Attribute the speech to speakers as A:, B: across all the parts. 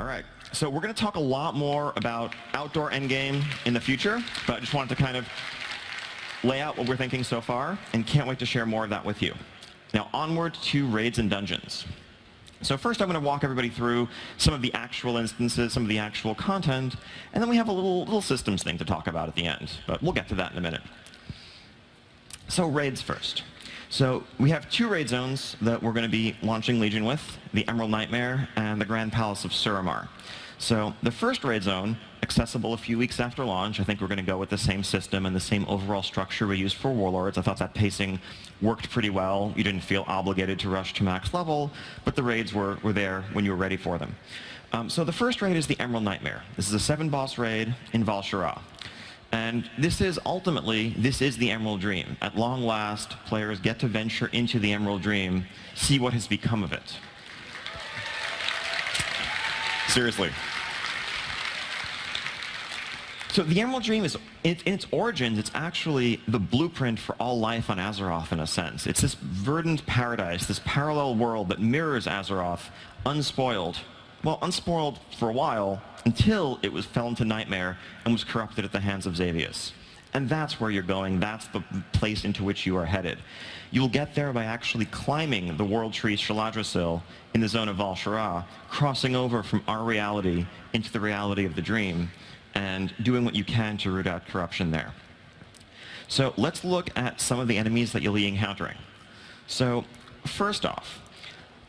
A: right, so we're going to talk a lot more about outdoor endgame in the future, but I just wanted to kind of lay out what we're thinking so far, and can't wait to share more of that with you. Now, onward to raids and dungeons. So first, I'm going to walk everybody through some of the actual instances, some of the actual content, and then we have a little systems thing to talk about at the end, but we'll get to that in a minute. So raids first. So we have two raid zones that we're going to be launching Legion with, the Emerald Nightmare and the Grand Palace of Suramar. So the first raid zone, accessible a few weeks after launch. I think we're going to go with the same system and the same overall structure we used for Warlords. I thought that pacing worked pretty well. You didn't feel obligated to rush to max level, but the raids were there when you were ready for them. So the first raid is the Emerald Nightmare. This is a 7-boss raid in Val'sharah. And this is the Emerald Dream. At long last, players get to venture into the Emerald Dream, see what has become of it. Seriously. So the Emerald Dream is, in its origins, it's actually the blueprint for all life on Azeroth in a sense. It's this verdant paradise, this parallel world that mirrors Azeroth, unspoiled. Well, unspoiled for a while, until it fell into Nightmare and was corrupted at the hands of Xavius. And that's where you're going. That's the place into which you are headed. You'll get there by actually climbing the World Tree Shaladrasil in the zone of Val'sharah, crossing over from our reality into the reality of the Dream, and doing what you can to root out corruption there. So let's look at some of the enemies that you'll be encountering. So first off,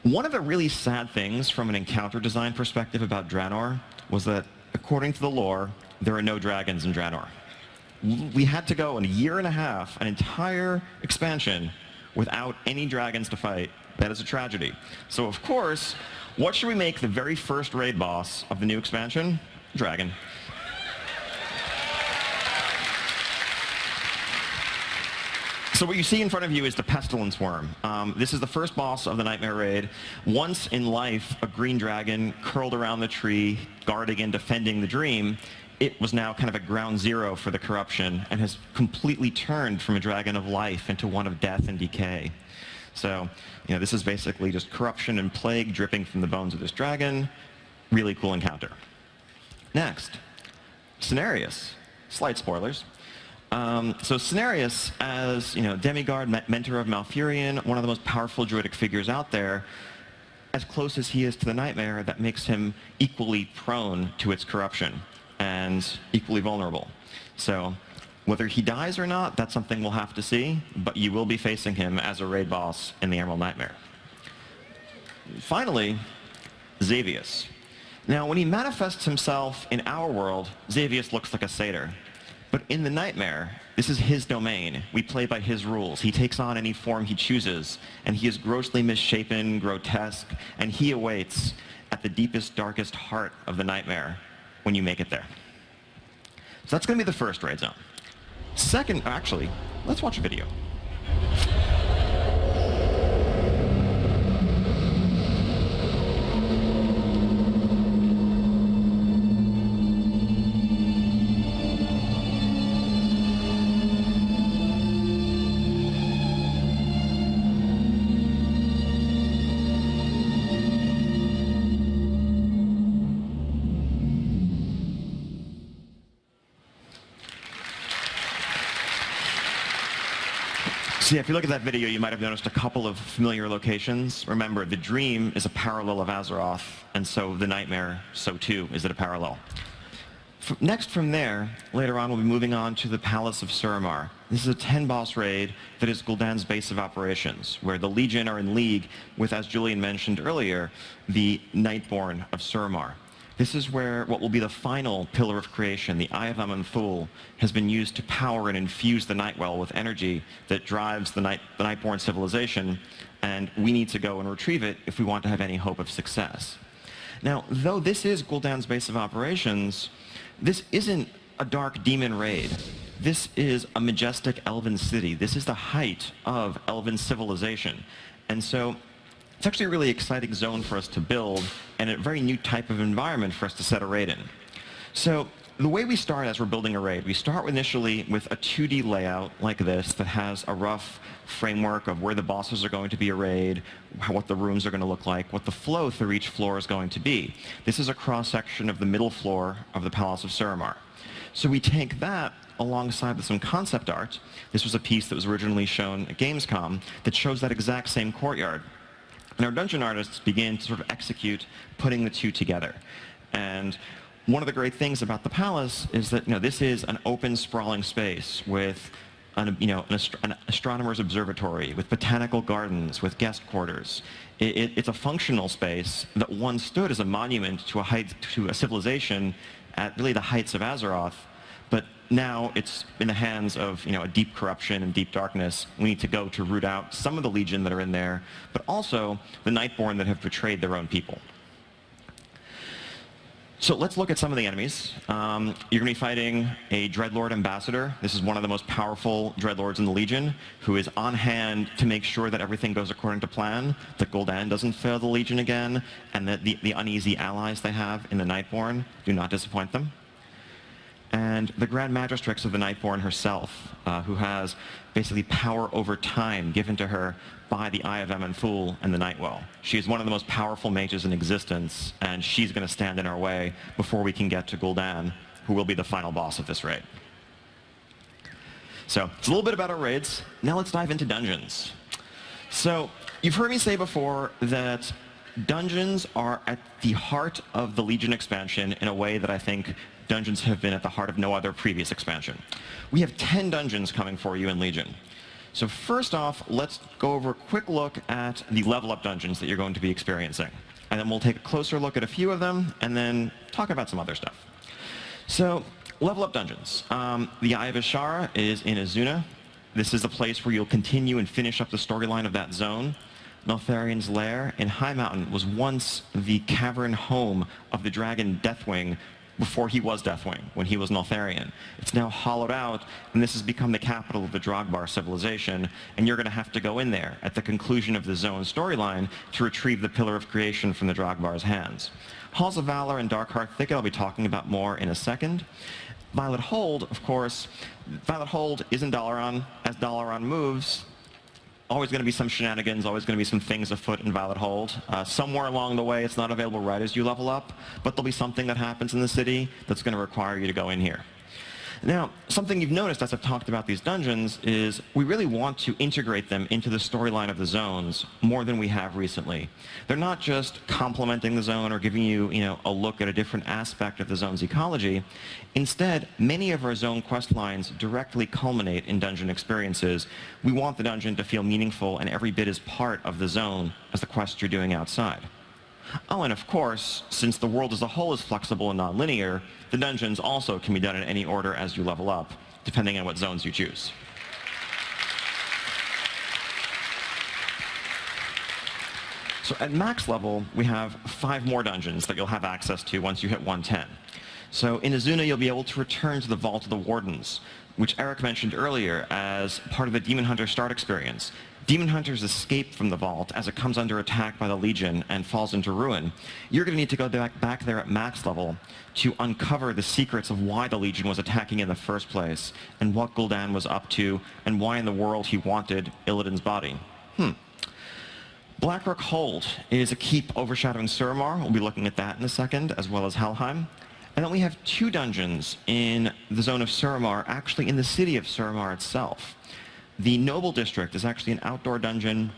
A: one of the really sad things from an encounter design perspective about Draenor was that, according to the lore, there are no dragons in Draenor. We had to go in a year and a half, an entire expansion, without any dragons to fight. That is a tragedy. So of course, what should we make the very first raid boss of the new expansion? Dragon. So what you see in front of you is the Pestilence Worm. This is the first boss of the Nightmare Raid. Once in life, a green dragon curled around the tree, guarding and defending the Dream. It was now kind of a ground zero for the corruption and has completely turned from a dragon of life into one of death and decay. So, this is basically just corruption and plague dripping from the bones of this dragon. Really cool encounter. Next, Cenarius. Slight spoilers. So Cenarius, as demigod, mentor of Malfurion, one of the most powerful druidic figures out there, as close as he is to the Nightmare, that makes him equally prone to its corruption and equally vulnerable. So whether he dies or not, that's something we'll have to see, but you will be facing him as a raid boss in the Emerald Nightmare. Finally, Xavius. Now, when he manifests himself in our world, Xavius looks like a satyr. But in the Nightmare, this is his domain. We play by his rules. He takes on any form he chooses, and he is grossly misshapen, grotesque, and he awaits at the deepest, darkest heart of the Nightmare when you make it there. So that's going to be the first raid zone. Second, actually, let's watch a video. So yeah, if you look at that video, you might have noticed a couple of familiar locations. Remember, the Dream is a parallel of Azeroth, and so the Nightmare, so too, is it a parallel. Next from there, later on, we'll be moving on to the Palace of Suramar. This is a 10-boss raid that is Gul'dan's base of operations, where the Legion are in league with, as Julian mentioned earlier, the Nightborn of Suramar. This is where what will be the final pillar of creation, the Eye of Aman'Thul, has been used to power and infuse the Nightwell with energy that drives the Nightborn civilization, and we need to go and retrieve it if we want to have any hope of success. Now, though this is Gul'dan's base of operations, this isn't a dark demon raid. This is a majestic elven city. This is the height of elven civilization. And so it's actually a really exciting zone for us to build and a very new type of environment for us to set a raid in. So the way we start as we're building a raid, we start initially with a 2D layout like this that has a rough framework of where the bosses are going to be arrayed, what the rooms are going to look like, what the flow through each floor is going to be. This is a cross-section of the middle floor of the Palace of Suramar. So we take that alongside with some concept art. This was a piece that was originally shown at Gamescom that shows that exact same courtyard. And our dungeon artists begin to sort of execute putting the two together. And one of the great things about the palace is that this is an open, sprawling space with an astronomer's observatory, with botanical gardens, with guest quarters. It's a functional space that once stood as a monument to a civilization at really the heights of Azeroth, but now it's in the hands of a deep corruption and deep darkness. We need to go to root out some of the Legion that are in there, but also the Nightborn that have betrayed their own people. So let's look at some of the enemies. You're going to be fighting a Dreadlord Ambassador. This is one of the most powerful Dreadlords in the Legion, who is on hand to make sure that everything goes according to plan, that Gul'dan doesn't fail the Legion again, and that the uneasy allies they have in the Nightborn do not disappoint them. And the Grand Magistrix of the Nightborn herself, who has basically power over time given to her by the Eye of Emanful and the Nightwell. She is one of the most powerful mages in existence, and she's going to stand in our way before we can get to Gul'dan, who will be the final boss of this raid. So, it's a little bit about our raids. Now let's dive into dungeons. So, you've heard me say before that dungeons are at the heart of the Legion expansion in a way that I think dungeons have been at the heart of no other previous expansion. We have 10 dungeons coming for you in Legion. So first off, let's go over a quick look at the level up dungeons that you're going to be experiencing. And then we'll take a closer look at a few of them, and then talk about some other stuff. So, level up dungeons. The Eye of Ishara is in Azuna. This is the place where you'll continue and finish up the storyline of that zone. Neltharion's Lair in High Mountain was once the cavern home of the dragon Deathwing, before he was Deathwing, when he was Neltharion. It's now hollowed out, and this has become the capital of the Drogbar civilization, and you're going to have to go in there at the conclusion of the zone storyline to retrieve the Pillar of Creation from the Drogbar's hands. Halls of Valor and Darkheart Thicket I'll be talking about more in a second. Violet Hold, of course, Violet Hold is in Dalaran. As Dalaran moves, always going to be some shenanigans, always going to be some things afoot in Violet Hold. Somewhere along the way, it's not available right as you level up, but there'll be something that happens in the city that's going to require you to go in here. Now, something you've noticed as I've talked about these dungeons is we really want to integrate them into the storyline of the zones more than we have recently. They're not just complementing the zone or giving you, a look at a different aspect of the zone's ecology. Instead, many of our zone quest lines directly culminate in dungeon experiences. We want the dungeon to feel meaningful and every bit as part of the zone as the quests you're doing outside. Oh, and of course, since the world as a whole is flexible and non-linear, the dungeons also can be done in any order as you level up, depending on what zones you choose. So at max level, we have 5 more dungeons that you'll have access to once you hit 110. So in Azuna, you'll be able to return to the Vault of the Wardens, which Eric mentioned earlier as part of the Demon Hunter start experience. Demon Hunters escape from the vault as it comes under attack by the Legion and falls into ruin. You're going to need to go back there at max level to uncover the secrets of why the Legion was attacking in the first place, and what Gul'dan was up to, and why in the world he wanted Illidan's body. Blackrock Hold is a keep overshadowing Suramar. We'll be looking at that in a second, as well as Helheim. And then we have 2 dungeons in the zone of Suramar, actually in the city of Suramar itself. The Noble District is actually an outdoor dungeon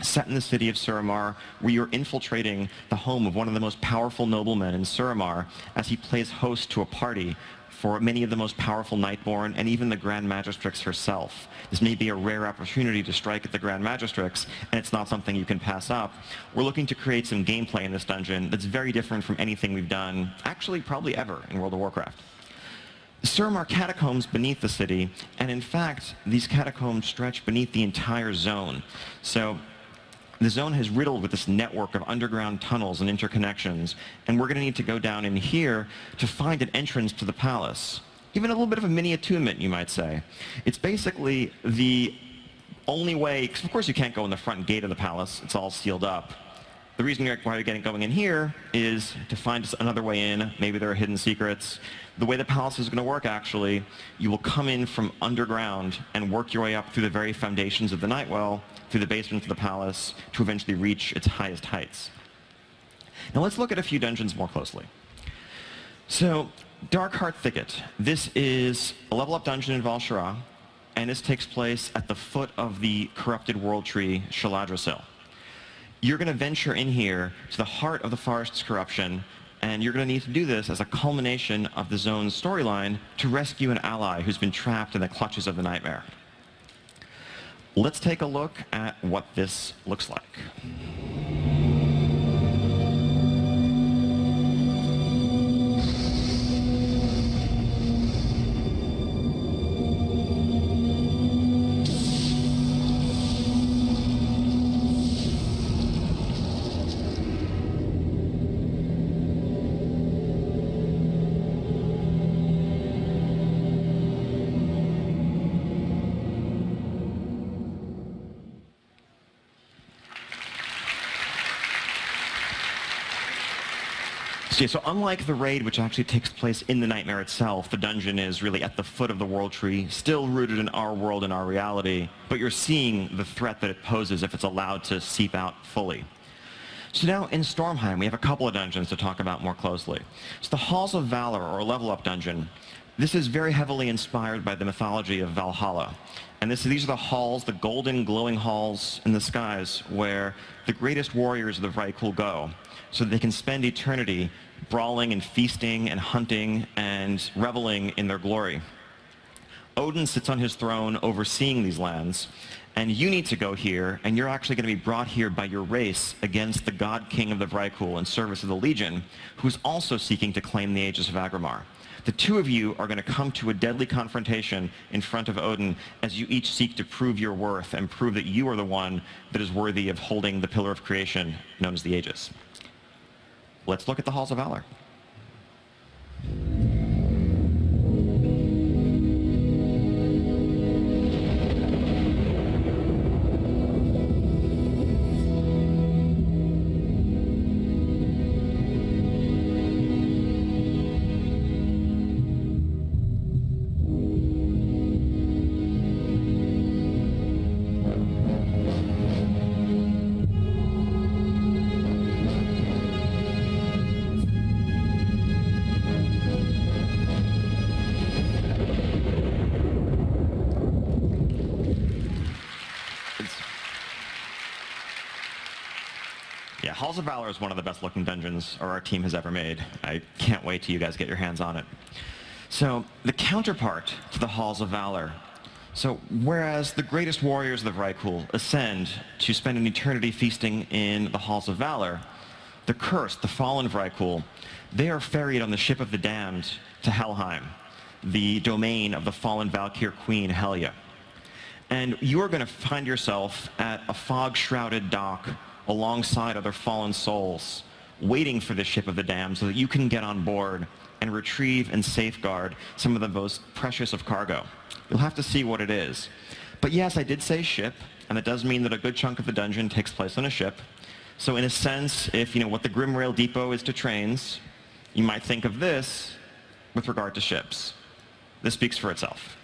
A: set in the city of Suramar, where you're infiltrating the home of one of the most powerful noblemen in Suramar as he plays host to a party for many of the most powerful Nightborn and even the Grand Magistrix herself. This may be a rare opportunity to strike at the Grand Magistrix, and it's not something you can pass up. We're looking to create some gameplay in this dungeon that's very different from anything we've done, actually probably ever, in World of Warcraft. Suramar catacombs beneath the city, and in fact, these catacombs stretch beneath the entire zone. So the zone is riddled with this network of underground tunnels and interconnections, and we're going to need to go down in here to find an entrance to the palace. Even a little bit of a mini attunement, you might say. It's basically the only way, because of course you can't go in the front gate of the palace, it's all sealed up. The reason why you're getting going in here is to find another way in. Maybe there are hidden secrets. The way the palace is going to work, actually, you will come in from underground and work your way up through the very foundations of the Nightwell, through the basement of the palace, to eventually reach its highest heights. Now let's look at a few dungeons more closely. So, Darkheart Thicket. This is a level-up dungeon in Val-Shara, and this takes place at the foot of the corrupted world tree, Shaladrasil. You're going to venture in here to the heart of the forest's corruption, and you're going to need to do this as a culmination of the zone's storyline to rescue an ally who's been trapped in the clutches of the nightmare. Let's take a look at what this looks like. So unlike the raid, which actually takes place in the nightmare itself, the dungeon is really at the foot of the world tree, still rooted in our world and our reality, but you're seeing the threat that it poses if it's allowed to seep out fully. So now in Stormheim, we have a couple of dungeons to talk about more closely. So the Halls of Valor, or level-up dungeon, this is very heavily inspired by the mythology of Valhalla. And these are the halls, the golden, glowing halls in the skies, where the greatest warriors of the Vrykul go, so that they can spend eternity brawling and feasting and hunting and reveling in their glory. Odin sits on his throne overseeing these lands, and you need to go here, and you're actually going to be brought here by your race against the god king of the Vrykul in service of the Legion, who's also seeking to claim the Aegis of Agramar. The two of you are going to come to a deadly confrontation in front of Odin as you each seek to prove your worth and prove that you are the one that is worthy of holding the pillar of creation known as the Aegis. Let's look at the Halls of Valor. Halls of Valor is one of the best looking dungeons our team has ever made. I can't wait till you guys get your hands on it. So the counterpart to the Halls of Valor. So whereas the greatest warriors of the Vrykul ascend to spend an eternity feasting in the Halls of Valor, the cursed, the fallen Vrykul, they are ferried on the ship of the damned to Helheim, the domain of the fallen Valkyr queen Helya. And you are going to find yourself at a fog-shrouded dock alongside other fallen souls, waiting for the ship of the damned so that you can get on board and retrieve and safeguard some of the most precious of cargo. You'll have to see what it is. But yes, I did say ship, and that does mean that a good chunk of the dungeon takes place on a ship. So in a sense, if you know what the Grimrail Depot is to trains, you might think of this with regard to ships. This speaks for itself.